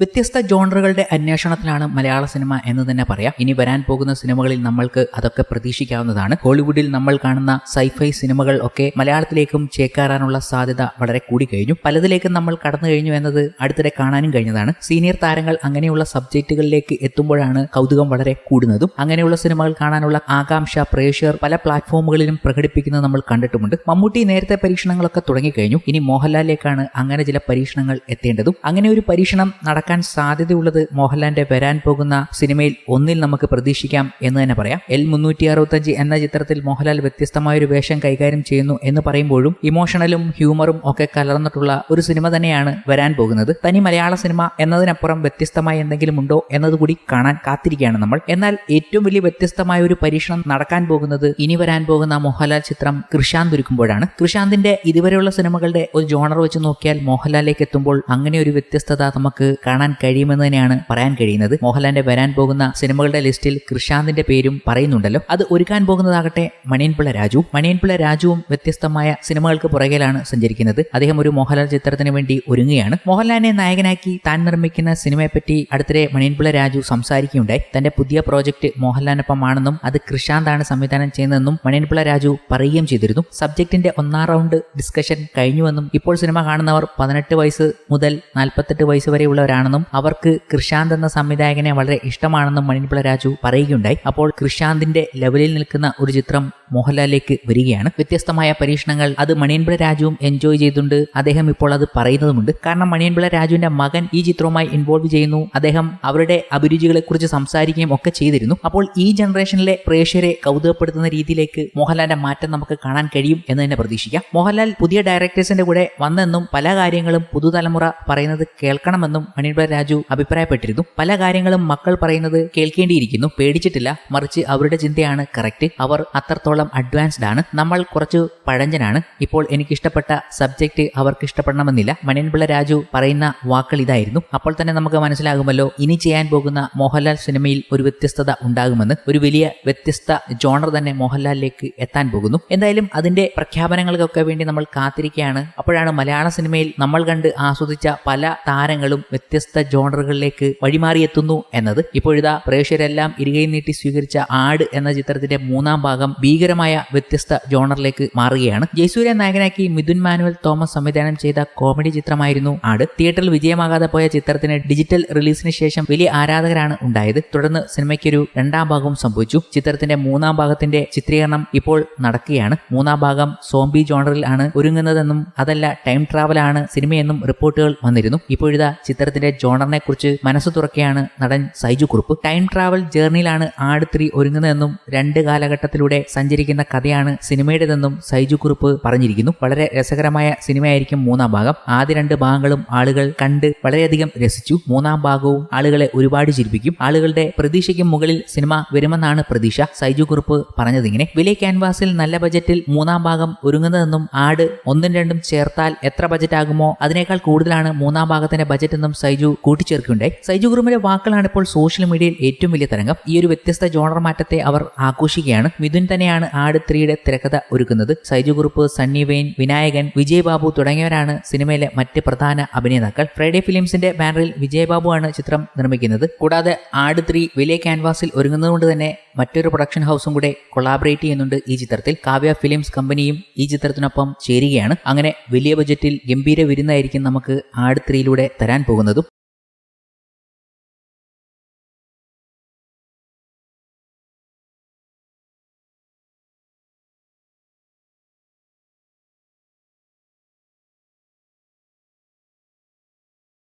വ്യത്യസ്ത ജോണറുകളുടെ അന്വേഷണത്തിലാണ് മലയാള സിനിമ എന്ന് തന്നെ പറയാം. ഇനി വരാൻ പോകുന്ന സിനിമകളിൽ നമ്മൾക്ക് അതൊക്കെ പ്രതീക്ഷിക്കാവുന്നതാണ്. ഹോളിവുഡിൽ നമ്മൾ കാണുന്ന സൈഫൈ സിനിമകൾ ഒക്കെ മലയാളത്തിലേക്കും ചേക്കാറാനുള്ള സാധ്യത വളരെ കൂടിക്കഴിഞ്ഞു. പലതിലേക്കും നമ്മൾ കടന്നു കഴിഞ്ഞു എന്നത് അടുത്തിടെ കാണാനും കഴിഞ്ഞതാണ്. സീനിയർ താരങ്ങൾ അങ്ങനെയുള്ള സബ്ജക്റ്റുകളിലേക്ക് എത്തുമ്പോഴാണ് കൗതുകം വളരെ കൂടുന്നതും. അങ്ങനെയുള്ള സിനിമകൾ കാണാനുള്ള ആകാംക്ഷ പ്രേക്ഷകർ പല പ്ലാറ്റ്ഫോമുകളിലും പ്രകടിപ്പിക്കുന്നത് നമ്മൾ കണ്ടിട്ടുമുണ്ട്. മമ്മൂട്ടി നേരത്തെ പരീക്ഷണങ്ങളൊക്കെ തുടങ്ങിക്കഴിഞ്ഞു. ഇനി മോഹൻലാലിലേക്കാണ് അങ്ങനെ ചില പരീക്ഷണങ്ങൾ എത്തേണ്ടതും. അങ്ങനെ ഒരു പരീക്ഷണം നടക്കാൻ സാധ്യതയുള്ളത് മോഹൻലാലിന്റെ വരാൻ പോകുന്ന സിനിമയിൽ ഒന്നിൽ നമുക്ക് പ്രതീക്ഷിക്കാം എന്ന് തന്നെ പറയാം. L365 എന്ന ചിത്രത്തിൽ മോഹൻലാൽ വ്യത്യസ്തമായൊരു വേഷം കൈകാര്യം ചെയ്യുന്നു എന്ന് പറയുമ്പോഴും ഇമോഷണലും ഹ്യൂമറും ഒക്കെ കലർന്നിട്ടുള്ള ഒരു സിനിമ തന്നെയാണ് വരാൻ പോകുന്നത്. തനി മലയാള സിനിമ എന്നതിനപ്പുറം വ്യത്യസ്തമായി എന്തെങ്കിലും ഉണ്ടോ എന്നതുകൂടി കാണാൻ കാത്തിരിക്കുകയാണ് നമ്മൾ. എന്നാൽ ഏറ്റവും വലിയ വ്യത്യസ്തമായ ഒരു പരീക്ഷണം നടക്കാൻ പോകുന്നത് ഇനി വരാൻ പോകുന്ന മോഹൻലാൽ ചിത്രം കൃഷാന്ത് ഒരുക്കുമ്പോഴാണ്. കൃഷാന്തിന്റെ ഇതുവരെയുള്ള സിനിമകളുടെ ഒരു ജോണർ വെച്ച് നോക്കിയാൽ മോഹൻലാലിലേക്ക് എത്തുമ്പോൾ അങ്ങനെ ഒരു വ്യത്യസ്തത നമുക്ക് കാണാൻ കഴിയുമെന്ന് തന്നെയാണ് പറയാൻ കഴിയുന്നത്. മോഹൻലാലിന്റെ വരാൻ പോകുന്ന സിനിമകളുടെ ലിസ്റ്റിൽ കൃഷാന്തിന്റെ പേരും പറയുന്നുണ്ടല്ലോ. അത് ഒരുക്കാൻ പോകുന്നതാകട്ടെ മണിയൻപിള്ള രാജു. മണിയൻപിള്ള രാജുവും വ്യത്യസ്തമായ സിനിമകൾക്ക് പുറകിലാണ് സഞ്ചരിക്കുന്നത്. അദ്ദേഹം ഒരു മോഹൻലാൽ ചിത്രത്തിന് വേണ്ടി ഒരുങ്ങുകയാണ്. മോഹൻലാലിനെ നായകനാക്കി താൻ നിർമ്മിക്കുന്ന സിനിമയെപ്പറ്റി അടുത്തിടെ മണിയൻപിള്ള രാജു സംസാരിക്കുകയുണ്ടായി. തന്റെ പുതിയ പ്രോജക്റ്റ് മോഹൻലാലിനൊപ്പമാണെന്നും അത് കൃഷാന്താണ് സംവിധാനം ചെയ്യുന്നതെന്നും മണിയൻപിള്ള രാജു പറയുകയും ചെയ്തിരുന്നു. സബ്ജക്റ്റിന്റെ ഒന്നാം റൗണ്ട് ഡിസ്കഷൻ കഴിഞ്ഞുവെന്നും ഇപ്പോൾ സിനിമ കാണുന്നവർ 18 വയസ്സ് മുതൽ 48 വയസ്സ് വരെയുള്ളവരാണെന്നും അവർക്ക് കൃഷാന്ത് എന്ന സംവിധായകനെ വളരെ ഇഷ്ടമാണെന്നും മണിയൻപിള്ള രാജു പറയുകയുണ്ടായി. അപ്പോൾ കൃഷാന്തിന്റെ ലെവലിൽ നിൽക്കുന്ന ഒരു ചിത്രം മോഹൻലാലിലേക്ക് വരികയാണ്. വ്യത്യസ്തമായ പരീക്ഷണങ്ങൾ അത് മണിയൻപിള്ള രാജുവും എൻജോയ് ചെയ്തുകൊണ്ട് അദ്ദേഹം ഇപ്പോൾ അത് പറയുന്നതുമുണ്ട്. കാരണം മണിയൻപിള്ള രാജുവിന്റെ മകൻ ഈ ചിത്രവുമായി ഇൻവോൾവ് ചെയ്യുന്നു. അദ്ദേഹം അവരുടെ അഭിരുചികളെ കുറിച്ച് സംസാരിക്കുകയും ഒക്കെ ചെയ്തിരുന്നു. അപ്പോൾ ഈ ജനറേഷനിലെ പ്രേക്ഷകരെ കൗതുകപ്പെടുത്തുന്ന രീതിയിലേക്ക് മോഹൻലാലിന്റെ മാറ്റം നമുക്ക് കാണാൻ കഴിയും എന്ന് തന്നെ പ്രതീക്ഷിക്കാം. മോഹൻലാൽ പുതിയ ഡയറക്ടേഴ്സിന്റെ കൂടെ വന്നെന്നും പല കാര്യങ്ങളും പുതുതലമുറ പറയുന്നത് കേൾക്കണമെന്നും മണിയൻപിള്ള രാജു അഭിപ്രായപ്പെട്ടിരുന്നു. പല കാര്യങ്ങളും മക്കൾ പറയുന്നത് കേൾക്കേണ്ടിയിരിക്കുന്നു. പേടിച്ചിട്ടില്ല, മറിച്ച് അവരുടെ ചിന്തയാണ് കറക്റ്റ്. അവർ അത്രത്തോളം അഡ്വാൻസ്ഡ് ആണ്. നമ്മൾ കുറച്ച് പഴഞ്ചനാണ്. ഇപ്പോൾ എനിക്കിഷ്ടപ്പെട്ട സബ്ജക്റ്റ് അവർക്ക് ഇഷ്ടപ്പെടണമെന്നില്ല. മണിയൻപിള്ള രാജു പറയുന്ന വാക്കുകൾ ഇതായിരുന്നു. അപ്പോൾ തന്നെ നമുക്ക് മനസ്സിലാകുമല്ലോ ഇനി ചെയ്യാൻ പോകുന്ന മോഹൻലാൽ സിനിമയിൽ ഒരു വ്യത്യസ്തത ഉണ്ടാകുമെന്ന്. ഒരു വലിയ വ്യത്യസ്ത ജോണർ തന്നെ മോഹൻലാലിലേക്ക് എത്താൻ പോകുന്നു. എന്തായാലും അതിന്റെ പ്രഖ്യാപനങ്ങൾക്കൊക്കെ വേണ്ടി നമ്മൾ കാത്തിരിക്കുകയാണ്. അപ്പോഴാണ് മലയാള സിനിമയിൽ നമ്മൾ കണ്ട് ആസ്വദിച്ച പല താരങ്ങളും വ്യത്യസ്ത ജോണറുകളിലേക്ക് വഴിമാറിയെത്തുന്നു എന്നത്. ഇപ്പോഴിതാ പ്രേക്ഷകരെല്ലാം ഇരുകൈ നീട്ടി സ്വീകരിച്ച ആട് എന്ന ചിത്രത്തിന്റെ മൂന്നാം ഭാഗം ഭീകരമായ വ്യത്യസ്ത ജോണറിലേക്ക് മാറുകയാണ്. ജയസൂര്യ നായകനാക്കി മിഥുൻ മാനുവൽ തോമസ് സംവിധാനം ചെയ്ത കോമഡി ചിത്രമായിരുന്നു ആട്. തിയേറ്ററിൽ വിജയമാകാതെ പോയ ചിത്രത്തിന് ഡിജിറ്റൽ റിലീസിന് ശേഷം വലിയ ആരാധകരാണ് ഉണ്ടായത്. തുടർന്ന് സിനിമയ്ക്കൊരു രണ്ടാം ഭാഗവും സംഭവിച്ചു. ചിത്രത്തിന്റെ മൂന്നാം ഭാഗത്തിന്റെ ചിത്രീകരണം ഇപ്പോൾ നടക്കുകയാണ്. മൂന്നാം ഭാഗം സോംബി ജോണറിൽ ആണ് ഒരുങ്ങുന്നതെന്നും അതല്ല ടൈം ട്രാവലാണ് സിനിമയെന്നും റിപ്പോർട്ടുകൾ വന്നിരുന്നു. ഇപ്പോഴിതാ ചിത്രത്തിന്റെ ജോണറിനെ കുറിച്ച് മനസ്സ് തുറക്കുകയാണ് നടൻ സൈജു കുറുപ്പ്. ടൈം ട്രാവൽ ജേർണിയിലാണ് ആട് 3 ഒരുങ്ങുന്നതെന്നും 2 കാലഘട്ടത്തിലൂടെ സഞ്ചരിക്കുന്ന കഥയാണ് സിനിമയുടേതെന്നും സൈജു കുറുപ്പ് പറഞ്ഞിരിക്കുന്നു. വളരെ രസകരമായ സിനിമയായിരിക്കും മൂന്നാം ഭാഗം. ആദ്യ 2 ഭാഗങ്ങളും ആളുകൾ കണ്ട് വളരെയധികം രസിച്ചു. മൂന്നാം ഭാഗവും ആളുകളെ ഒരുപാട് ചിരിപ്പിക്കും. ആളുകളുടെ പ്രതീക്ഷയ്ക്കും മുകളിൽ സിനിമ വരുമെന്നാണ് പ്രതീക്ഷ. സൈജു കുറുപ്പ് പറഞ്ഞതിങ്ങനെ. വലിയ ക്യാൻവാസിൽ നല്ല ബജറ്റിൽ മൂന്നാം ഭാഗം ഒരുങ്ങുന്നതെന്നും ആട് 1ഉം 2ഉം ചേർത്താൽ എത്ര ബജറ്റ് ആകുമോ അതിനേക്കാൾ കൂടുതലാണ് മൂന്നാം ഭാഗത്തിന്റെ ബജറ്റ് എന്നും സൈജു കൂട്ടിച്ചേർക്കുകയുണ്ടായി. സൈജു കുറുപ്പിന്റെ വാക്കുകളാണ് ഇപ്പോൾ സോഷ്യൽ മീഡിയയിൽ ഏറ്റവും വലിയ തരംഗം. ഈ ഒരു വ്യത്യസ്ത ജോണർ മാറ്റത്തെ അവർ ആഘോഷിക്കുകയാണ്. മിഥുൻ തന്നെയാണ് ആട് 3യുടെ തിരക്കഥ ഒരുക്കുന്നത്. സൈജു കുറുപ്പ്, സണ്ണി വെയിൻ, വിനായകൻ, വിജയ് ബാബു തുടങ്ങിയവരാണ് സിനിമയിലെ മറ്റ് പ്രധാന അഭിനേതാക്കൾ. ഫ്രൈഡേ ഫിലിംസിന്റെ ബാനറിൽ വിജയ് ബാബു ആണ് ചിത്രം നിർമ്മിക്കുന്നത്. കൂടാതെ ആട് 3 വലിയ ക്യാൻവാസിൽ ഒരുങ്ങുന്നതുകൊണ്ട് തന്നെ മറ്റൊരു പ്രൊഡക്ഷൻ ഹൗസും കൂടെ കൊളാബറേറ്റ് ചെയ്യുന്നുണ്ട് ഈ ചിത്രത്തിൽ. കാവ്യ ഫിലിംസ് കമ്പനിയും ഈ ചിത്രത്തിനൊപ്പം ചേരുകയാണ്. അങ്ങനെ വലിയ ബജറ്റിൽ ഗംഭീര വിരുന്നായിരിക്കും നമുക്ക് ആട് 3യിലൂടെ തരാൻ പോകുന്നതും.